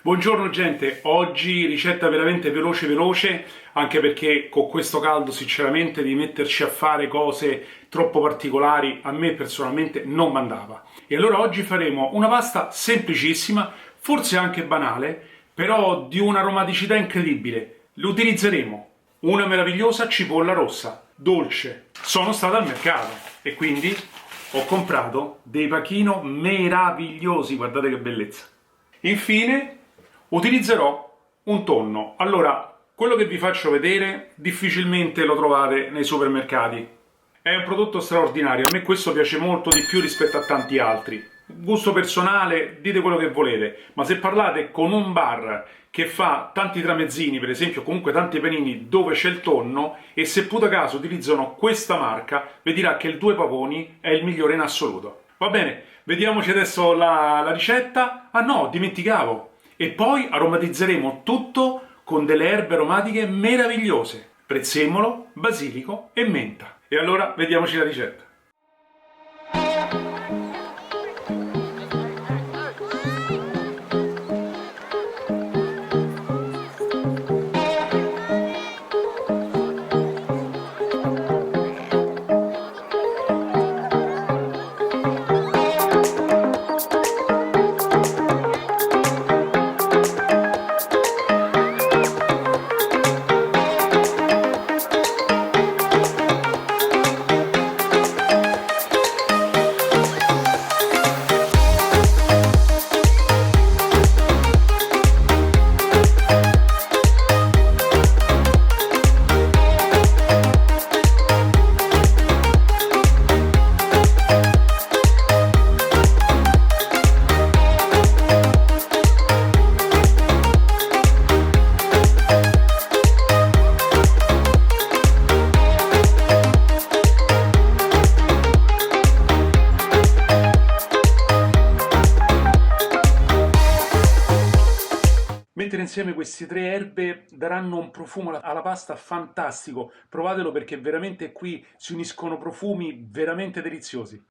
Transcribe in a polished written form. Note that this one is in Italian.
Buongiorno gente, oggi ricetta veramente veloce, anche perché con questo caldo sinceramente di metterci a fare cose troppo particolari a me personalmente non mandava. E allora oggi faremo una pasta semplicissima, forse anche banale, però di un'aromaticità incredibile. Lo utilizzeremo una meravigliosa cipolla rossa, dolce. Sono stato al mercato e quindi ho comprato dei pachino meravigliosi, guardate che bellezza. Infine utilizzerò un tonno. Allora, quello che vi faccio vedere difficilmente lo trovate nei supermercati. È un prodotto straordinario, a me questo piace molto di più rispetto a tanti altri. Gusto personale, dite quello che volete, ma se parlate con un bar che fa tanti tramezzini, per esempio, comunque tanti panini dove c'è il tonno, e se puta caso utilizzano questa marca, vi dirà che il Due Pavoni è il migliore in assoluto. Va bene, vediamoci adesso la ricetta. Ah no, dimenticavo! E poi aromatizzeremo tutto con delle erbe aromatiche meravigliose, prezzemolo, basilico e menta. E allora vediamoci la ricetta. Mettere insieme queste tre erbe daranno un profumo alla pasta fantastico. Provatelo perché veramente qui si uniscono profumi veramente deliziosi.